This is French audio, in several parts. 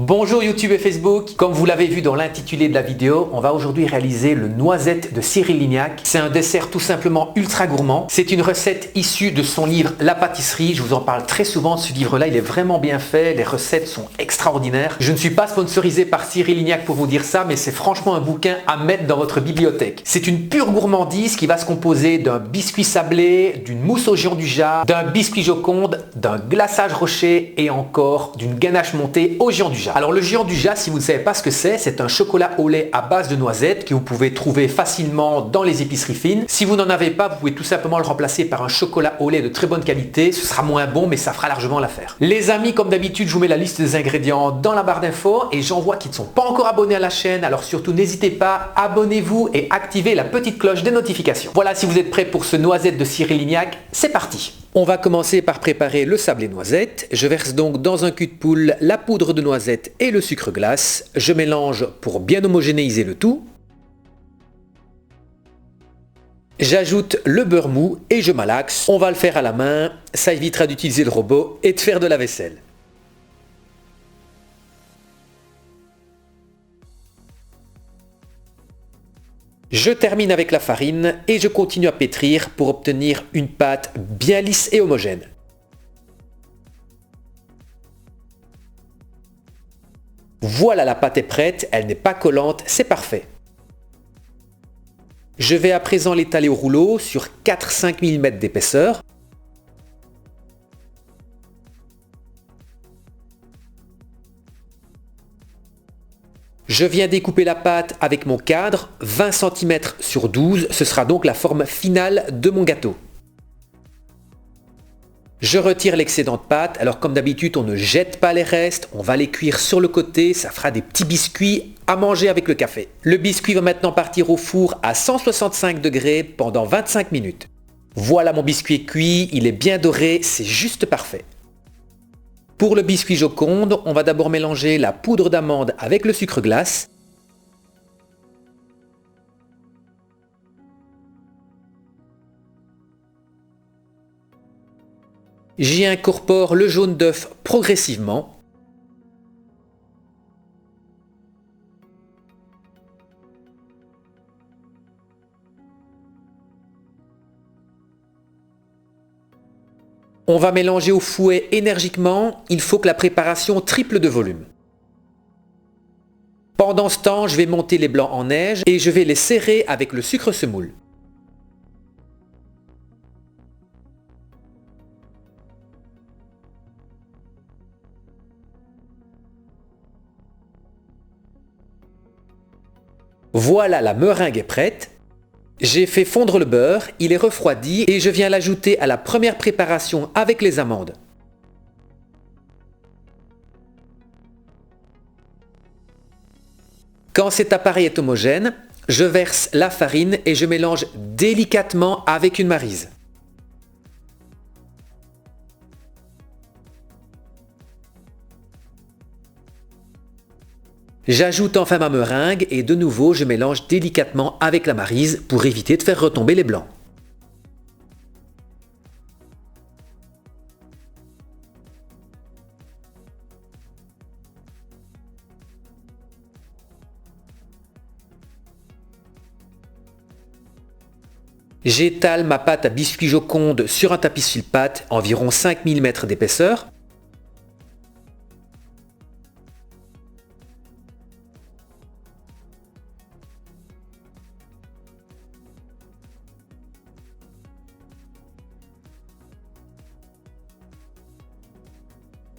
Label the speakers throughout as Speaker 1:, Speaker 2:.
Speaker 1: Bonjour YouTube et Facebook, comme vous l'avez vu dans l'intitulé de la vidéo, on va aujourd'hui réaliser le noisette de Cyril Lignac. C'est un dessert tout simplement ultra gourmand. C'est une recette issue de son livre La pâtisserie. Je vous en parle très souvent de ce livre-là, il est vraiment bien fait, les recettes sont extraordinaires. Je ne suis pas sponsorisé par Cyril Lignac pour vous dire ça, mais c'est franchement un bouquin à mettre dans votre bibliothèque. C'est une pure gourmandise qui va se composer d'un biscuit sablé, d'une mousse au Gianduja, d'un biscuit Joconde, d'un glaçage rocher et encore d'une ganache montée au Gianduja. Alors le Gianduja, si vous ne savez pas ce que c'est un chocolat au lait à base de noisettes que vous pouvez trouver facilement dans les épiceries fines. Si vous n'en avez pas, vous pouvez tout simplement le remplacer par un chocolat au lait de très bonne qualité. Ce sera moins bon, mais ça fera largement l'affaire. Les amis, comme d'habitude, je vous mets la liste des ingrédients dans la barre d'infos et j'en vois qui ne sont pas encore abonnés à la chaîne. Alors surtout, n'hésitez pas, abonnez-vous et activez la petite cloche des notifications. Voilà, si vous êtes prêts pour ce noisette de Cyril Lignac, c'est parti. On va commencer par préparer le sablé noisette. Je verse donc dans un cul de poule la poudre de noisette et le sucre glace. Je mélange pour bien homogénéiser le tout. J'ajoute le beurre mou et je malaxe. On va le faire à la main, ça évitera d'utiliser le robot et de faire de la vaisselle. Je termine avec la farine et je continue à pétrir pour obtenir une pâte bien lisse et homogène. Voilà, la pâte est prête, elle n'est pas collante, c'est parfait. Je vais à présent l'étaler au rouleau sur 4-5 mm d'épaisseur. Je viens découper la pâte avec mon cadre, 20 cm sur 12, ce sera donc la forme finale de mon gâteau. Je retire l'excédent de pâte, alors comme d'habitude on ne jette pas les restes, on va les cuire sur le côté, ça fera des petits biscuits à manger avec le café. Le biscuit va maintenant partir au four à 165 degrés pendant 25 minutes. Voilà, mon biscuit est cuit, il est bien doré, c'est juste parfait. Pour le biscuit Joconde, on va d'abord mélanger la poudre d'amande avec le sucre glace. J'y incorpore le jaune d'œuf progressivement. On va mélanger au fouet énergiquement, il faut que la préparation triple de volume. Pendant ce temps, je vais monter les blancs en neige et je vais les serrer avec le sucre semoule. Voilà, la meringue est prête. J'ai fait fondre le beurre, il est refroidi et je viens l'ajouter à la première préparation avec les amandes. Quand cet appareil est homogène, je verse la farine et je mélange délicatement avec une maryse. J'ajoute enfin ma meringue et de nouveau je mélange délicatement avec la maryse pour éviter de faire retomber les blancs. J'étale ma pâte à biscuit Joconde sur un tapis fil-pâte, environ 5 mm d'épaisseur.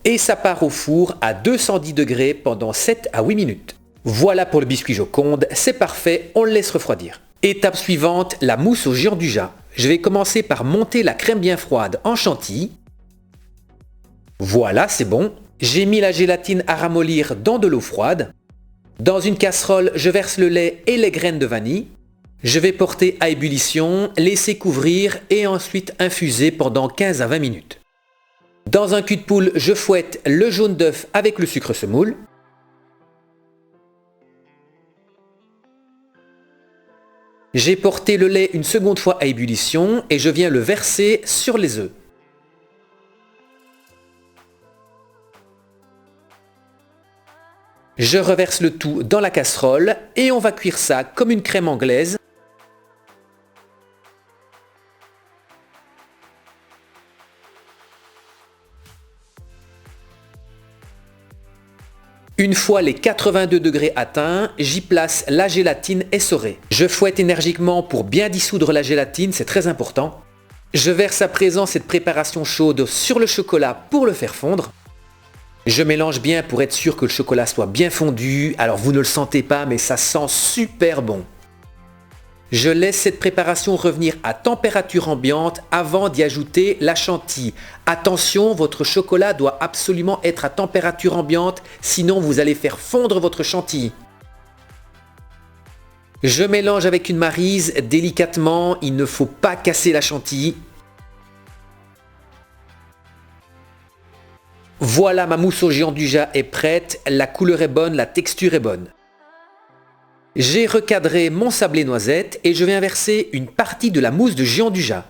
Speaker 1: Et ça part au four à 210 degrés pendant 7 à 8 minutes. Voilà pour le biscuit Joconde, c'est parfait, on le laisse refroidir. Étape suivante, la mousse au Gianduja. Je vais commencer par monter la crème bien froide en chantilly. Voilà, c'est bon. J'ai mis la gélatine à ramollir dans de l'eau froide. Dans une casserole, je verse le lait et les graines de vanille. Je vais porter à ébullition, laisser couvrir et ensuite infuser pendant 15 à 20 minutes. Dans un cul de poule, je fouette le jaune d'œuf avec le sucre semoule. J'ai porté le lait une seconde fois à ébullition et je viens le verser sur les œufs. Je reverse le tout dans la casserole et on va cuire ça comme une crème anglaise. Une fois les 82 degrés atteints, j'y place la gélatine essorée. Je fouette énergiquement pour bien dissoudre la gélatine, c'est très important. Je verse à présent cette préparation chaude sur le chocolat pour le faire fondre. Je mélange bien pour être sûr que le chocolat soit bien fondu. Alors vous ne le sentez pas, mais ça sent super bon. Je laisse cette préparation revenir à température ambiante avant d'y ajouter la chantilly. Attention, votre chocolat doit absolument être à température ambiante, sinon vous allez faire fondre votre chantilly. Je mélange avec une maryse délicatement, il ne faut pas casser la chantilly. Voilà, ma mousse au géant du Jap est prête, la couleur est bonne, la texture est bonne. J'ai recadré mon sablé noisette et je viens verser une partie de la mousse de géant du Jap.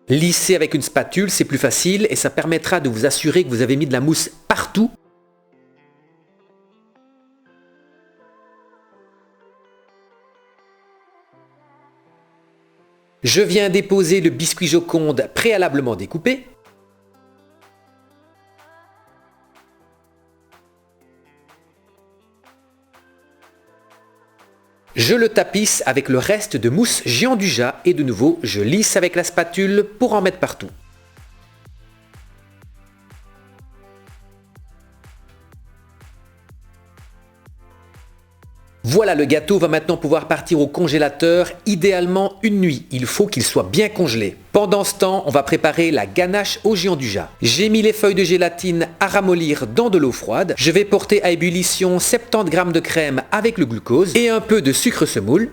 Speaker 1: Lisser avec une spatule, c'est plus facile et ça permettra de vous assurer que vous avez mis de la mousse partout. Je viens déposer le biscuit Joconde préalablement découpé. Je le tapisse avec le reste de mousse géant du Jap et de nouveau je lisse avec la spatule pour en mettre partout. Voilà, le gâteau va maintenant pouvoir partir au congélateur, idéalement une nuit, il faut qu'il soit bien congelé. Pendant ce temps, on va préparer la ganache au géant du Jap. J'ai mis les feuilles de gélatine à ramollir dans de l'eau froide. Je vais porter à ébullition 70 g de crème avec le glucose et un peu de sucre semoule.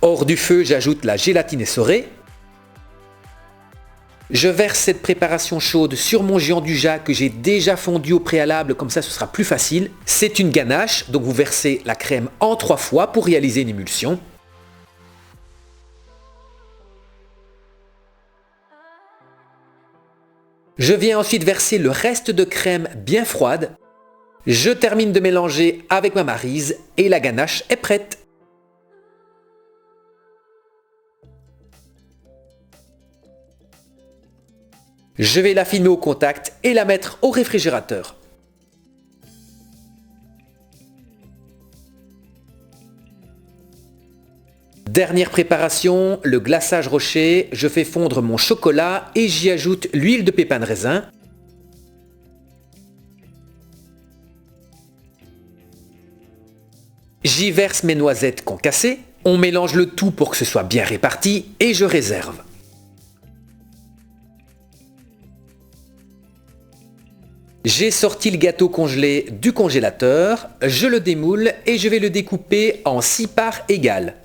Speaker 1: Hors du feu, j'ajoute la gélatine essorée. Je verse cette préparation chaude sur mon géant du Jap que j'ai déjà fondu au préalable, comme ça ce sera plus facile. C'est une ganache, donc vous versez la crème en 3 fois pour réaliser une émulsion. Je viens ensuite verser le reste de crème bien froide. Je termine de mélanger avec ma maryse et la ganache est prête. Je vais la filmer au contact et la mettre au réfrigérateur. Dernière préparation, le glaçage rocher. Je fais fondre mon chocolat et j'y ajoute l'huile de pépins de raisin. J'y verse mes noisettes concassées. On mélange le tout pour que ce soit bien réparti et je réserve. J'ai sorti le gâteau congelé du congélateur, je le démoule et je vais le découper en 6 parts égales.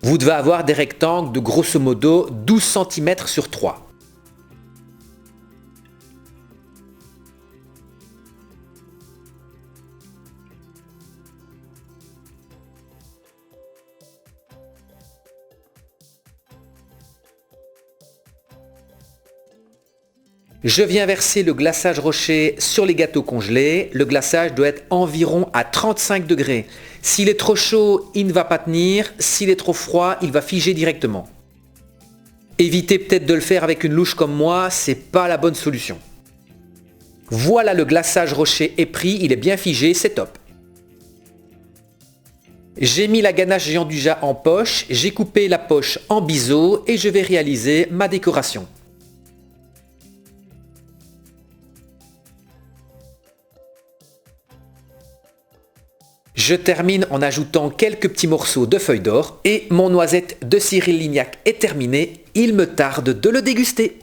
Speaker 1: Vous devez avoir des rectangles de grosso modo 12 cm sur 3. Je viens verser le glaçage rocher sur les gâteaux congelés. Le glaçage doit être environ à 35 degrés. S'il est trop chaud, il ne va pas tenir. S'il est trop froid, il va figer directement. Évitez peut-être de le faire avec une louche comme moi, c'est pas la bonne solution. Voilà, le glaçage rocher est pris, il est bien figé, c'est top. J'ai mis la ganache géant du Jap en poche, j'ai coupé la poche en biseau et je vais réaliser ma décoration. Je termine en ajoutant quelques petits morceaux de feuilles d'or et mon noisette de Cyril Lignac est terminé, il me tarde de le déguster.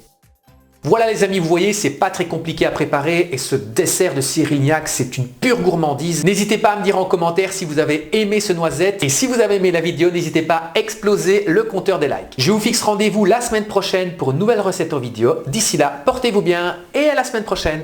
Speaker 1: Voilà les amis, vous voyez, c'est pas très compliqué à préparer et ce dessert de Cyril Lignac, c'est une pure gourmandise. N'hésitez pas à me dire en commentaire si vous avez aimé ce noisette et si vous avez aimé la vidéo, n'hésitez pas à exploser le compteur des likes. Je vous fixe rendez-vous la semaine prochaine pour une nouvelle recette en vidéo. D'ici là, portez-vous bien et à la semaine prochaine.